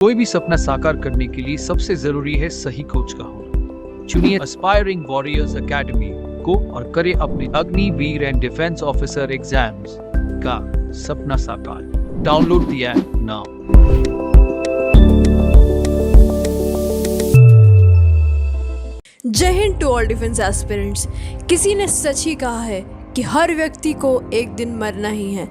कोई भी सपना साकार करने के लिए सबसे जरूरी है सही कोच का होना। चुनिए एस्पायरिंग वॉरियर्स एकेडमी को और करें अपने Agniveer and defence officer exams का सपना साकार। Download the app now. जय हिंद टू ऑल डिफेंस एस्पिरेंट्स। किसी ने सच ही कहा है कि हर व्यक्ति को एक दिन मरना ही है,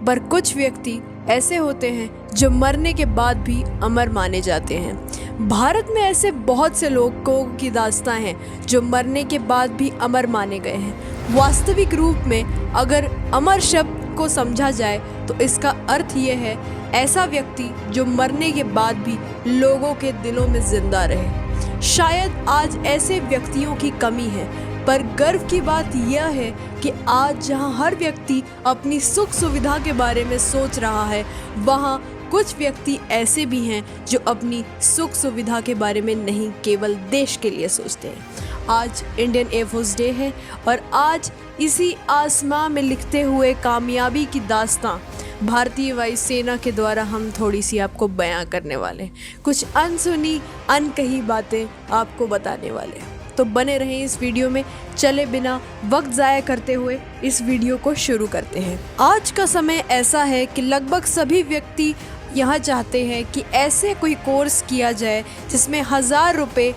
पर कुछ व्यक्ति ऐसे होते हैं जो मरने के बाद भी अमर माने जाते हैं। भारत में ऐसे बहुत से लोगों की दास्तां हैं जो मरने के बाद भी अमर माने गए हैं। वास्तविक रूप में अगर अमर शब्द को समझा जाए तो इसका अर्थ ये है ऐसा व्यक्ति जो मरने के बाद भी लोगों के दिलों में जिंदा रहे। शायद आज ऐसे व्यक्तियों की कमी है, पर गर्व की बात यह है कि आज जहां हर व्यक्ति अपनी सुख सुविधा के बारे में सोच रहा है, वहां कुछ व्यक्ति ऐसे भी हैं जो अपनी सुख सुविधा के बारे में नहीं, केवल देश के लिए सोचते हैं। आज इंडियन एयरफोर्स डे है और आज इसी आसमां में लिखते हुए कामयाबी की दास्तां भारतीय वायुसेना के द्वारा हम थोड़ी सी आपको बयां करने वाले हैं। कुछ अनसुनी अनकही बातें आपको बताने वाले हैं, तो बने रहें इस वीडियो में। चले बिना वक्त ज़ाया करते हुए इस वीडियो को शुरू करते हैं। आज का समय ऐसा है कि लगभग सभी व्यक्ति यह चाहते हैं कि ऐसे कोई कोर्स किया जाए जिसमें 1000 रुपये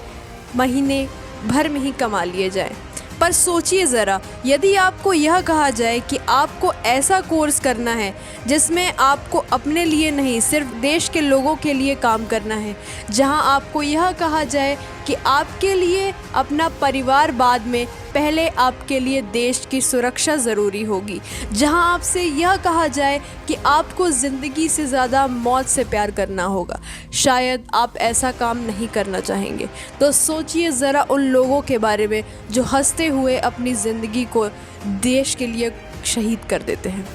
महीने भर में ही कमा लिए जाए। पर सोचिए ज़रा, यदि आपको यह कहा जाए कि आपको ऐसा कोर्स करना है जिसमें आपको अपने लिए नहीं, सिर्फ देश के लोगों के लिए काम करना है, जहां आपको यह कहा जाए कि आपके लिए अपना परिवार बाद में, पहले आपके लिए देश की सुरक्षा ज़रूरी होगी, जहां आपसे यह कहा जाए कि आपको ज़िंदगी से ज़्यादा मौत से प्यार करना होगा, शायद आप ऐसा काम नहीं करना चाहेंगे। तो सोचिए ज़रा उन लोगों के बारे में जो हंसते हुए अपनी ज़िंदगी को देश के लिए शहीद कर देते हैं।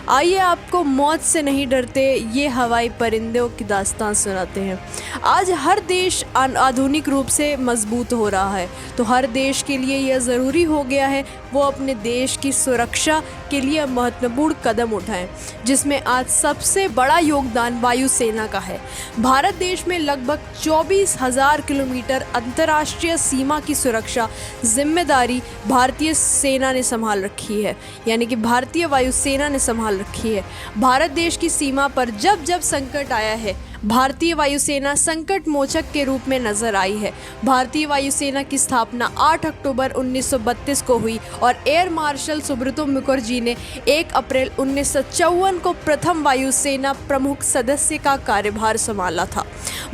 आइए आपको मौत से नहीं डरते ये हवाई परिंदों की दास्तान सुनाते हैं। आज हर देश आधुनिक रूप से मजबूत हो रहा है, तो हर देश के लिए यह ज़रूरी हो गया है वो अपने देश की सुरक्षा के लिए महत्वपूर्ण कदम उठाएं, जिसमें आज सबसे बड़ा योगदान वायुसेना का है। भारत देश में लगभग 24,000 किलोमीटर अंतर्राष्ट्रीय सीमा की सुरक्षा जिम्मेदारी भारतीय सेना ने संभाल रखी है, यानी कि भारतीय वायुसेना ने संभाल रखी है। भारत देश की सीमा पर जब जब संकट आया है, भारतीय वायुसेना संकट मोचक के रूप में नजर आई है। भारतीय वायुसेना की स्थापना 8 अक्टूबर 1932 को हुई और एयर मार्शल सुब्रतो मुखर्जी ने 1 अप्रैल 1954 को प्रथम वायुसेना प्रमुख सदस्य का कार्यभार संभाला था।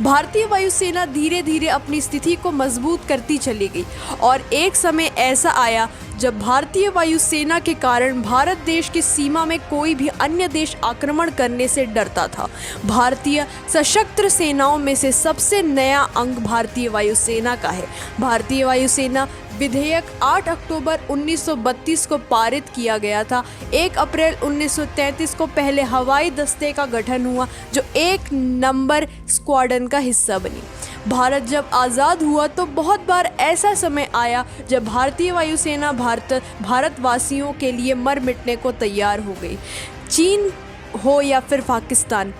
भारतीय वायुसेना धीरे धीरे अपनी स्थिति को मजबूत करती चली गई और एक समय ऐसा आया जब भारतीय वायुसेना के कारण भारत देश की सीमा में कोई भी अन्य देश आक्रमण करने से डरता था। भारतीय सशस्त्र सेनाओं में से सबसे नया अंग भारतीय वायुसेना का है। भारतीय वायुसेना विधेयक 8 अक्टूबर 1932 को पारित किया गया था। 1 अप्रैल 1933 को पहले हवाई दस्ते का गठन हुआ जो 1 नंबर स्क्वाड्रन का हिस्सा बनी। भारत जब आज़ाद हुआ तो बहुत बार ऐसा समय आया जब भारतीय वायुसेना भारतवासियों के लिए मर मिटने को तैयार हो गई। चीन हो या फिर पाकिस्तान,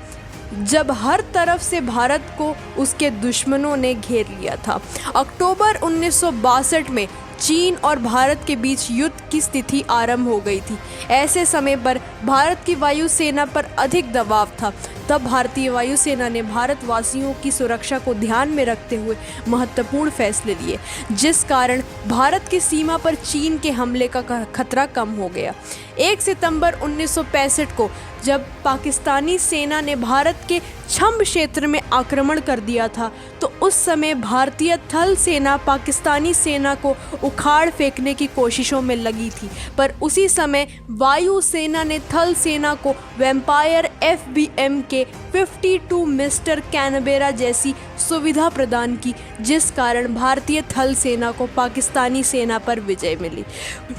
जब हर तरफ से भारत को उसके दुश्मनों ने घेर लिया था। अक्टूबर 1962 में चीन और भारत के बीच युद्ध की स्थिति आरंभ हो गई थी। ऐसे समय पर भारत की वायुसेना पर अधिक दबाव था। तब भारतीय वायुसेना ने भारतवासियों की सुरक्षा को ध्यान में रखते हुए महत्वपूर्ण फैसले लिए, जिस कारण भारत की सीमा पर चीन के हमले का खतरा कम हो गया। 1 सितंबर 1965 को जब पाकिस्तानी सेना ने भारत के छंब क्षेत्र में आक्रमण कर दिया था, तो उस समय भारतीय थल सेना पाकिस्तानी सेना को उखाड़ फेंकने की कोशिशों में लगी थी, पर उसी समय वायुसेना ने थल सेना को वैम्पायर FBM के 52 मिस्टर कैनबेरा जैसी सुविधा प्रदान की, जिस कारण भारतीय थल सेना को पाकिस्तानी सेना पर विजय मिली।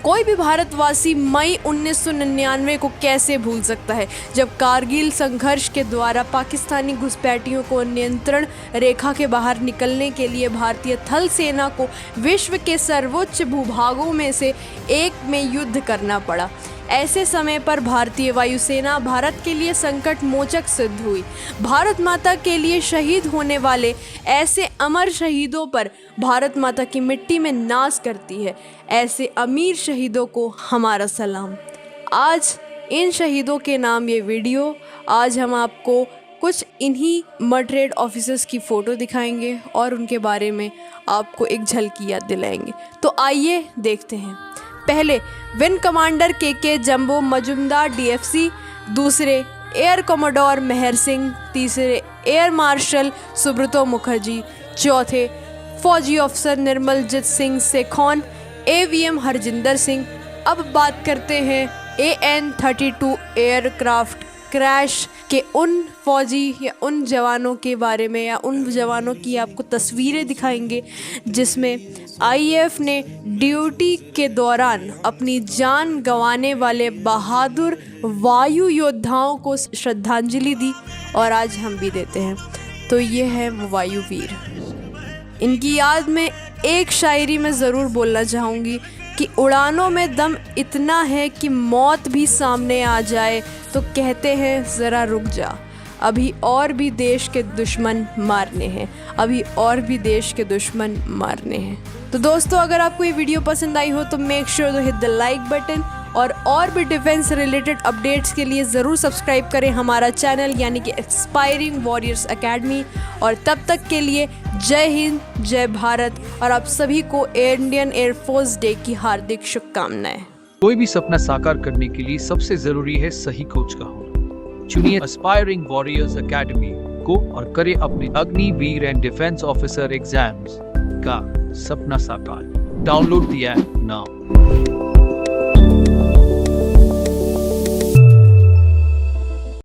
कोई भी भारतवासी मई 1999 को कैसे भूल सकता है, जब कारगिल संघर्ष के द्वारा पाकिस्तानी पाकिस्तानी घुसपैठियों को नियंत्रण रेखा के बाहर निकलने के लिए भारतीय थल सेना को विश्व के सर्वोच्च भूभागों में से एक में युद्ध करना पड़ा। ऐसे समय पर भारतीय वायुसेना भारत के लिए संकट मोचक सिद्ध हुई। भारत माता के लिए शहीद होने वाले ऐसे अमर शहीदों पर भारत माता की मिट्टी में नाज करती है। ऐसे अमीर शहीदों को हमारा सलाम। आज इन शहीदों के नाम ये वीडियो। आज हम आपको कुछ इन्हीं मर्डरेड ऑफिसर्स की फ़ोटो दिखाएंगे और उनके बारे में आपको एक झलकी याद दिलाएंगे। तो आइए देखते हैं। पहले विंग कमांडर के जंबो मजुमदार DFC, दूसरे एयर कमोडोर मेहर सिंह, तीसरे एयर मार्शल सुब्रतो मुखर्जी, चौथे फौजी अफसर निर्मलजीत सिंह सेखौन, AVM हरजिंदर सिंह। अब बात करते हैं AN-32 एयरक्राफ्ट क्रैश के उन फौजी या उन जवानों के बारे में, या उन जवानों की आपको तस्वीरें दिखाएंगे जिसमें IAF ने ड्यूटी के दौरान अपनी जान गंवाने वाले बहादुर वायु योद्धाओं को श्रद्धांजलि दी, और आज हम भी देते हैं। तो ये है वो वायुवीर। इनकी याद में एक शायरी में ज़रूर बोलना चाहूँगी कि उड़ानों में दम इतना है कि मौत भी सामने आ जाए तो कहते हैं ज़रा रुक जा, अभी और भी देश के दुश्मन मारने हैं, अभी और भी देश के दुश्मन मारने हैं। तो दोस्तों, अगर आपको ये वीडियो पसंद आई हो तो make sure to hit the like button, और भी डिफेंस रिलेटेड अपडेट्स के लिए ज़रूर सब्सक्राइब करें हमारा चैनल यानी कि एस्पायरिंग वॉरियर्स एकेडमी। और तब तक के लिए जय हिंद, जय भारत, और आप सभी को इंडियन एयरफोर्स डे की हार्दिक शुभकामनाएं। कोई भी सपना साकार करने के लिए सबसे जरूरी है सही कोच का होना। चुनिए एस्पायरिंग वॉरियर्स एकेडमी को और करें अपने Agniveer and defence officer exams का सपना साकार। Download the app now.